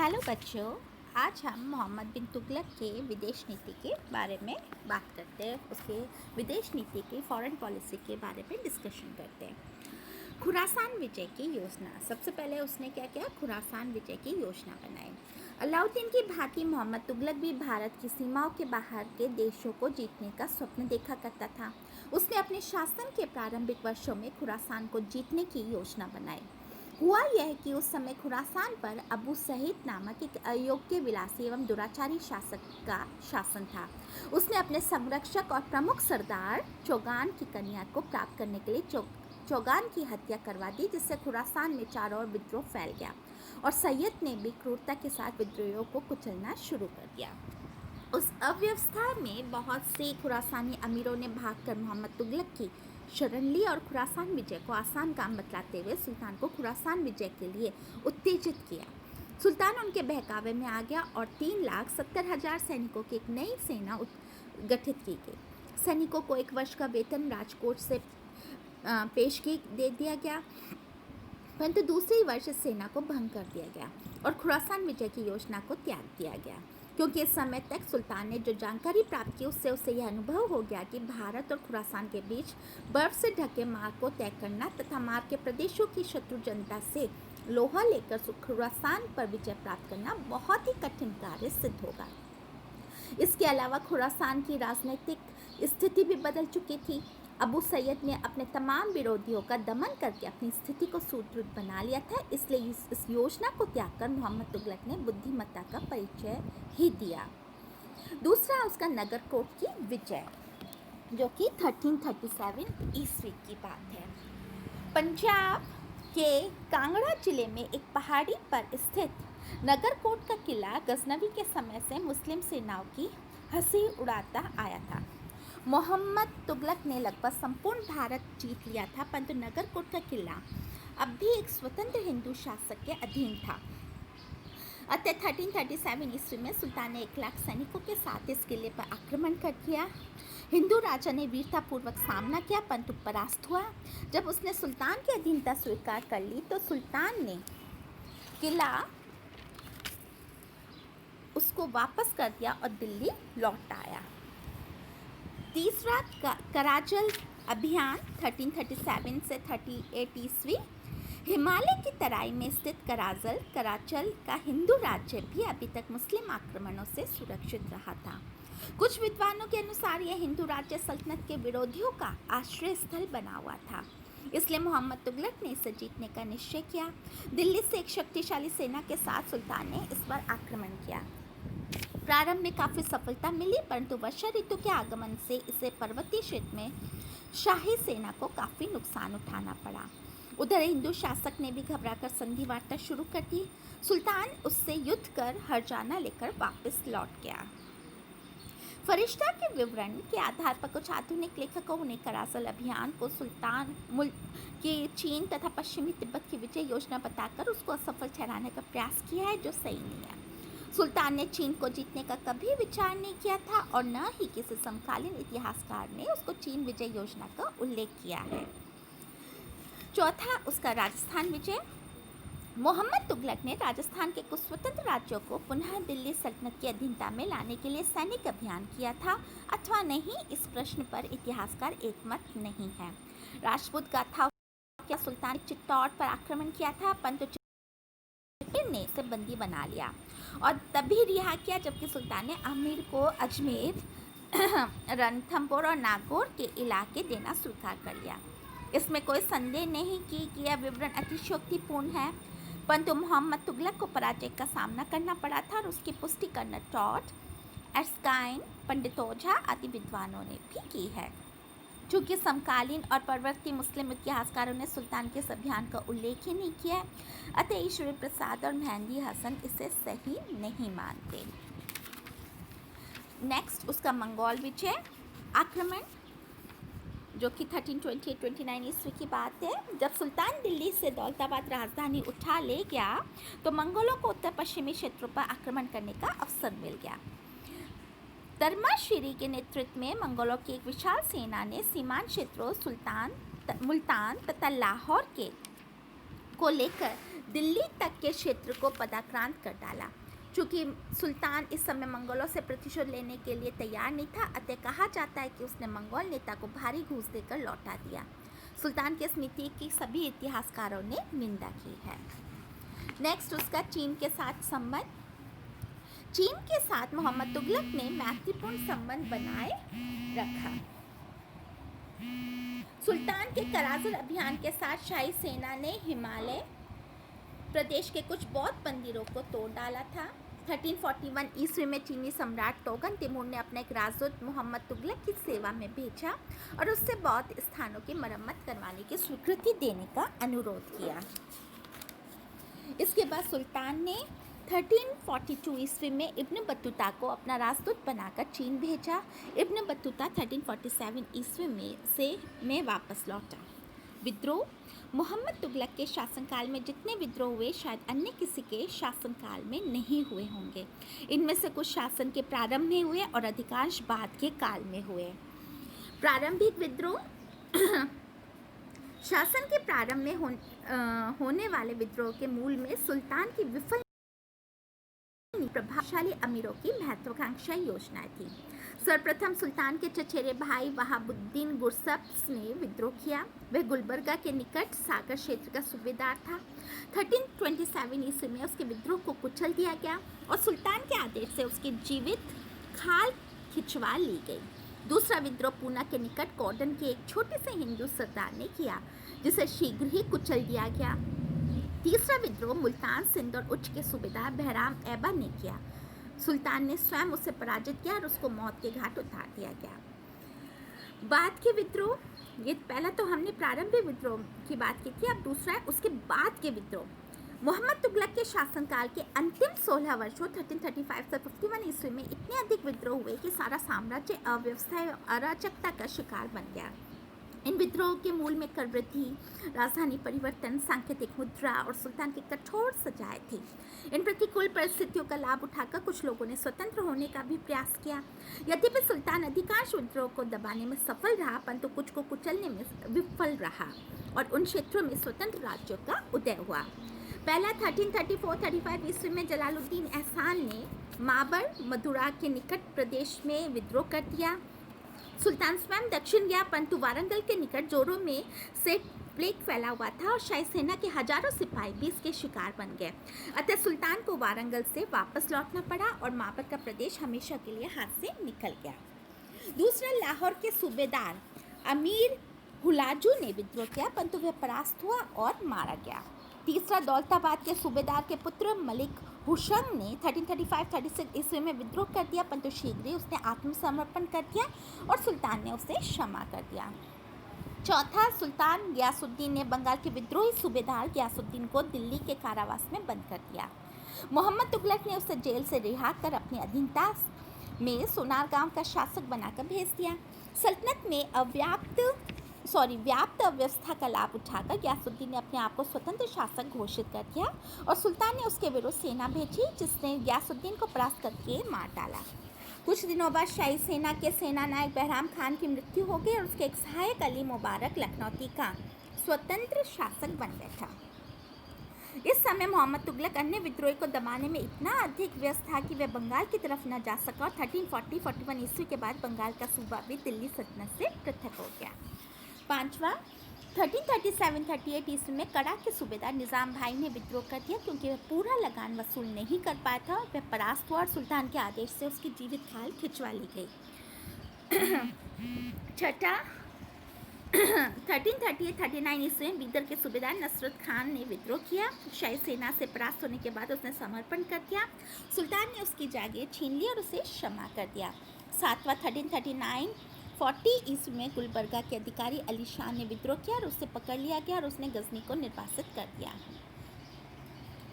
Hello बच्चों, आज हम मोहम्मद बिन तुगलक के विदेश नीति के बारे में बात करते हैं। उसके विदेश नीति की फॉरेन पॉलिसी के बारे में डिस्कशन करते हैं। खुरासान विजय की योजना। सबसे पहले उसने क्या किया? खुरासान विजय की योजना बनाई। अलाउद्दीन की भांति मोहम्मद तुगलक भी भारत की सीमाओं के बाहर के देशों को जीतने का स्वप्न देखा करता था। उसने अपने शासन के प्रारंभिक वर्षों में खुरासान को जीतने की योजना बनाई। हुआ यह कि उस समय खुरासान पर अबू सईद नामक एक अयोग्य विलासी एवं दुराचारी शासक का शासन था। उसने अपने संरक्षक और प्रमुख सरदार चौगान की कन्या को प्राप्त करने के लिए चौगान की हत्या करवा दी, जिससे खुरासान में चारों ओर विद्रोह फैल गया और सैयद ने भी क्रूरता के साथ विद्रोहियों को कुचलना शुरू कर दिया। उस अव्यवस्था में बहुत से खुरासानी अमीरों ने भागकर मोहम्मद तुगलक की शरण ली और खुरासान विजय को आसान काम बतलाते हुए सुल्तान को खुरासान विजय के लिए उत्तेजित किया। सुल्तान उनके बहकावे में आ गया और 3,70,000 सैनिकों की एक नई सेना गठित की गई। सैनिकों को 1 वर्ष का वेतन राजकोट से पेशगी दे दिया गया, परंतु दूसरे वर्ष इस सेना को भंग कर दिया गया और खुरासान विजय की योजना को त्याग दिया गया, क्योंकि इस समय तक सुल्तान ने जो जानकारी प्राप्त की उससे उसे यह अनुभव हो गया कि भारत और खुरासान के बीच बर्फ से ढके मार्ग को तय करना तथा मार्ग के प्रदेशों की शत्रु जनता से लोहा लेकर खुरासान पर विजय प्राप्त करना बहुत ही कठिन कार्य सिद्ध होगा। इसके अलावा खुरासान की राजनीतिक स्थिति भी बदल चुकी थी। अबू सैयद ने अपने तमाम विरोधियों का दमन करके अपनी स्थिति को सुदृढ़ बना लिया था, इसलिए इस योजना को त्याग कर मोहम्मद तुगलक ने बुद्धिमत्ता का परिचय ही दिया। दूसरा उसका नगरकोट की विजय, जो कि 1337 ईस्वी की बात है। पंजाब के कांगड़ा जिले में एक पहाड़ी पर स्थित नगरकोट का किला गजनवी के समय से मुस्लिम सेनाओं की हंसी उड़ाता आया था। मोहम्मद तुगलक ने लगभग संपूर्ण भारत जीत लिया था, परंतु नगरकोट का किला अब भी एक स्वतंत्र हिंदू शासक के अधीन था। अतः 1337 ईस्वी में सुल्तान ने 1 लाख सैनिकों के साथ इस किले पर आक्रमण कर किया। हिंदू राजा ने वीरतापूर्वक सामना किया, परंतु परास्त हुआ। जब उसने सुल्तान की अधीनता स्वीकार कर ली तो सुल्तान ने किला उसको वापस कर दिया और दिल्ली लौट आया। तीसरा कराचल अभियान 1337 से 38 ईस्वी। हिमालय की तराई में स्थित कराचल का हिंदू राज्य भी अभी तक मुस्लिम आक्रमणों से सुरक्षित रहा था। कुछ विद्वानों के अनुसार यह हिंदू राज्य सल्तनत के विरोधियों का आश्रय स्थल बना हुआ था, इसलिए मोहम्मद तुगलक ने इसे जीतने का निश्चय किया। दिल्ली से एक शक्तिशाली सेना के साथ सुल्तान ने इस पर आक्रमण किया। प्रारंभ में काफ़ी सफलता मिली, परंतु वर्षा ऋतु के आगमन से इसे पर्वतीय क्षेत्र में शाही सेना को काफ़ी नुकसान उठाना पड़ा। उधर हिंदू शासक ने भी घबराकर संधि वार्ता शुरू कर दी। सुल्तान उससे युद्ध कर हरजाना लेकर वापस लौट गया। फरिश्ता के विवरण के आधार पर कुछ आधुनिक लेखकों ने कराचल अभियान को सुल्तान के चीन तथा पश्चिमी तिब्बत की विजय योजना बताकर उसको असफल ठहराने का प्रयास किया है, जो सही नहीं है। सुल्तान ने चीन को जीतने का कभी विचार नहीं किया था और न ही किसी समकालीन इतिहासकार ने उसको चीन विजय योजना का उल्लेख किया है। चौथा उसका राजस्थान विजय। मोहम्मद तुगलक ने राजस्थान के कुछ स्वतंत्र राज्यों को पुनः दिल्ली सल्तनत की अधीनता में लाने के लिए सैनिक अभियान किया था अथवा नहीं, इस प्रश्न पर इतिहासकार एकमत नहीं है। राजपूत गाथाओं क्या सुल्तान चित्तौड़ पर आक्रमण किया था, परंतु ने इसे बंदी बना लिया और तभी रिहा किया जबकि सुल्तान ने अमीर को अजमेर, रणथंभौर और नागौर के इलाके देना स्वीकार कर लिया। इसमें कोई संदेह नहीं कि यह विवरण अतिशयोक्तिपूर्ण है, परंतु मोहम्मद तुगलक को पराजय का सामना करना पड़ा था और उसकी पुष्टि करना टॉड, एर्स्काइन, पंडित ओझा आदि विद्वानों ने भी की है। चूँकि समकालीन और परवर्ती मुस्लिम इतिहासकारों ने सुल्तान के इस अभियान का उल्लेख ही नहीं किया, अतः ईश्वरी प्रसाद और मेहंदी हसन इसे सही नहीं मानते। नेक्स्ट उसका मंगोल विजय आक्रमण, जो कि 1328-29 ईस्वी की बात है। जब सुल्तान दिल्ली से दौलताबाद राजधानी उठा ले गया तो मंगोलों को उत्तर पश्चिमी क्षेत्रों पर आक्रमण करने का अवसर मिल गया। दरमाशिरी के नेतृत्व में मंगोलों की एक विशाल सेना ने सीमांत क्षेत्रों मुल्तान तथा लाहौर को लेकर दिल्ली तक के क्षेत्र को पदाक्रांत कर डाला। चूँकि सुल्तान इस समय मंगोलों से प्रतिशोध लेने के लिए तैयार नहीं था, अतः कहा जाता है कि उसने मंगोल नेता को भारी घूस देकर लौटा दिया। सुल्तान की इस नीति की सभी इतिहासकारों ने निंदा की है। नेक्स्ट उसका चीन के साथ संबंध। चीन के साथ मोहम्मद तुगलक ने मैत्रीपूर्ण संबंध बनाए रखा। सुल्तान के कराजुल अभियान के साथ शाही सेना ने हिमालय प्रदेश के कुछ बौद्ध मंदिरों को तोड़ डाला था। 1341 ईस्वी में चीनी सम्राट तोगन तिमूर ने अपना एक राजदूत मोहम्मद तुगलक की सेवा में भेजा और उससे बौद्ध स्थानों की मरम्मत करवाने की स्वीकृति देने का अनुरोध किया। इसके बाद सुल्तान ने 1342 ईस्वी में इब्न बतूता को अपना राजदूत बनाकर चीन भेजा। इब्न बतूता 1347 ईस्वी में वापस लौटा। विद्रोह। मोहम्मद तुगलक के शासनकाल में जितने विद्रोह हुए शायद अन्य किसी के शासनकाल में नहीं हुए होंगे। इनमें से कुछ शासन के प्रारंभ में हुए और अधिकांश बाद के काल में हुए। प्रारंभिक विद्रोह। शासन के प्रारंभ में होने वाले विद्रोह के मूल में सुल्तान की विफल प्रभावशाली अमीरों की महत्वाकांक्षी योजनाएं थी। सर्वप्रथम सुल्तान के चचेरे भाई वहाबुद्दीन गुरसब्स ने विद्रोह किया। वह गुलबर्गा के निकट सागर क्षेत्र का सूबेदार था। 1327 ईस्वी में उसके विद्रोह को कुचल दिया गया और सुल्तान के आदेश से उसकी जीवित खाल खिंचवा ली गई। दूसरा विद्रोह पूना के निकट कॉर्डन के एक छोटे से हिंदू सरदार ने किया, जिसे शीघ्र ही कुचल दिया गया। तीसरा विद्रोह मुल्तान सिंध और उच्च के सूबेदार बहराम ऐबा ने किया। सुल्तान ने स्वयं उसे पराजित किया और उसको मौत के घाट उतार दिया गया। बाद के विद्रोह। ये पहला तो हमने प्रारंभिक विद्रोह की बात की थी, अब दूसरा है उसके बाद के विद्रोह। मोहम्मद तुगलक के शासनकाल के अंतिम 16 वर्षों 1335 से 51 ईस्वी में इतने अधिक विद्रोह हुए कि सारा साम्राज्य अव्यवस्था एवं अराजकता का शिकार बन गया। इन विद्रोह के मूल में कर वृद्धि, राजधानी परिवर्तन, सांकेतिक मुद्रा और सुल्तान की कठोर सजाएं थी। इन प्रतिकूल परिस्थितियों का लाभ उठाकर कुछ लोगों ने स्वतंत्र होने का भी प्रयास किया। यद्यपि सुल्तान अधिकांश विद्रोह को दबाने में सफल रहा, परंतु कुछ को कुचलने में विफल रहा और उन क्षेत्रों में स्वतंत्र राज्यों का उदय हुआ। पहला 1334-35 ईस्वी में जलालुद्दीन एहसान ने माबर मदुरा के निकट प्रदेश में विद्रोह कर दिया। सुल्तान स्वयं दक्षिण गया, परंतु वारंगल के निकट जोरों में से प्लेग फैला हुआ था और शाही सेना के हजारों सिपाही भी इसके शिकार बन गए। अतः सुल्तान को वारंगल से वापस लौटना पड़ा और माबर का प्रदेश हमेशा के लिए हाथ से निकल गया। दूसरा, लाहौर के सूबेदार अमीर हुलाजू ने विद्रोह किया, परंतु वह परास्त हुआ और मारा गया। तीसरा, दौलताबाद के सूबेदार के पुत्र मलिक हुशंग ने 1335-36 ईस्वी में विद्रोह कर दिया, परंतु शीघ्र ही उसने आत्मसमर्पण कर दिया और सुल्तान ने उसे क्षमा कर दिया। चौथा, सुल्तान गियासुद्दीन ने बंगाल के विद्रोही सूबेदार गियासुद्दीन को दिल्ली के कारावास में बंद कर दिया। मोहम्मद तुगलक ने उसे जेल से रिहा कर अपनी अधीनता में सोनार गांव का शासक बनाकर भेज दिया। सल्तनत में व्याप्त अव्यवस्था का लाभ उठाकर गियासुद्दीन ने अपने आप को स्वतंत्र शासक घोषित कर दिया और सुल्तान ने उसके विरुद्ध सेना भेजी, जिसने गियासुद्दीन को परास्त करके मार डाला। कुछ दिनों बाद शाही सेना के सेनानायक बहराम खान की मृत्यु हो गई और उसके एक सहायक अली मुबारक लखनौती का स्वतंत्र शासक बन बैठा। इस समय मोहम्मद तुगलक अन्य विद्रोही को दबाने में इतना अधिक व्यस्त था कि वह बंगाल की तरफ न जा सका और 1340-41 ईस्वी के बाद बंगाल का सूबा भी दिल्ली सल्तनत से पृथक हो गया। पांचवा, 1337-38 ईस्वी में कड़ा के सूबेदार निज़ाम भाई ने विद्रोह कर दिया, क्योंकि वह पूरा लगान वसूल नहीं कर पाया था। वह परास्त हुआ और सुल्तान के आदेश से उसकी जीवित खाल खिंचवा ली गई। छठा, 1338-39 ईस्वी में बीदर के सूबेदार नसरत खान ने विद्रोह किया। शाही सेना से परास्त होने के बाद उसने समर्पण कर दिया। सुल्तान ने उसकी जागीर छीन ली और उसे क्षमा कर दिया। सातवां, 1339-40 ईस्वी में गुलबर्गा के अधिकारी अली शाह ने विद्रोह किया और उसे पकड़ लिया गया और उसने गजनी को निर्वासित कर दिया।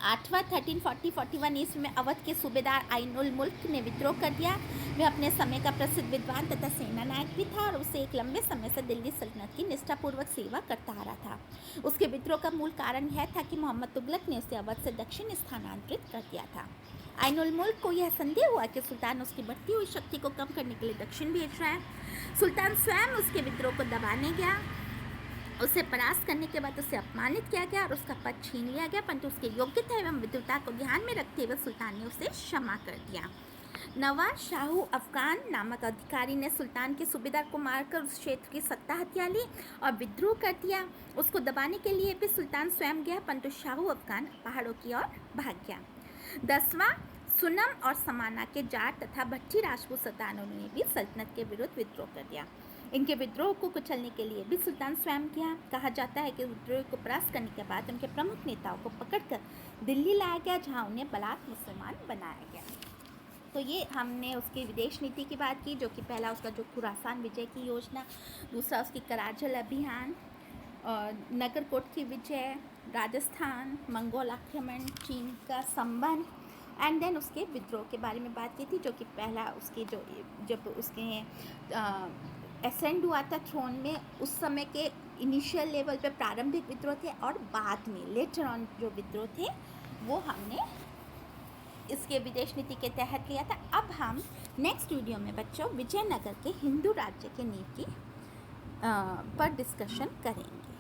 आठवां, 1340-41 ईस्वी में अवध के सूबेदार आइन उल मुल्क ने विद्रोह कर दिया। वह अपने समय का प्रसिद्ध विद्वान तथा सेना नायक भी था और उसे एक लंबे समय से दिल्ली सल्तनत की निष्ठापूर्वक सेवा करता आ रहा था। उसके विद्रोह का मूल कारण यह था कि मोहम्मद तुगलक ने उसे अवध से दक्षिण स्थानांतरित कर दिया था। आइन उल मुल्क को यह संदेह हुआ कि सुल्तान उसकी बढ़ती हुई शक्ति को कम करने के लिए दक्षिण भेज रहा है। सुल्तान स्वयं उसके विद्रोह को दबाने गया। उसे परास्त करने के बाद उसे अपमानित किया गया और उसका पद छीन लिया गया, परंतु उसकी योग्यता एवं विद्वता को ध्यान में रखते हुए सुल्तान ने उसे क्षमा कर दिया। नवाब शाहू अफगान नामक अधिकारी ने सुल्तान के सूबेदार को मारकर उस क्षेत्र की सत्ता हथिया ली और विद्रोह कर दिया। उसको दबाने के लिए भी सुल्तान स्वयं गया, परंतु शाहू अफगान पहाड़ों की ओर भाग गया। 10वां, सुनम और समाना के जाट तथा भट्टी राजपूत सरदारों ने भी सल्तनत के विरुद्ध विद्रोह कर दिया। इनके विद्रोह को कुचलने के लिए भी सुल्तान स्वयं गया। कहा जाता है कि विद्रोह को परास्त करने के बाद उनके प्रमुख नेताओं को पकड़कर दिल्ली लाया गया, जहां उन्हें बलात् मुसलमान बनाया गया। तो ये हमने उसकी विदेश नीति की बात की, जो कि पहला उसका जो खुरासान विजय की योजना, दूसरा उसकी कराचल अभियान, और नगरकोट की विजय, राजस्थान, मंगोल आक्रमण, चीन का संबंध, एंड देन उसके विद्रोह के बारे में बात की थी, जो कि पहला उसके जो जब उसके एसेंड हुआ था थ्रोन में, उस समय के इनिशियल लेवल पे प्रारंभिक विद्रोह थे, और बाद में लेटर ऑन जो विद्रोह थे वो हमने इसके विदेश नीति के तहत लिया था। अब हम नेक्स्ट वीडियो में बच्चों विजयनगर के हिंदू राज्य के नीति पर डिस्कशन करेंगे।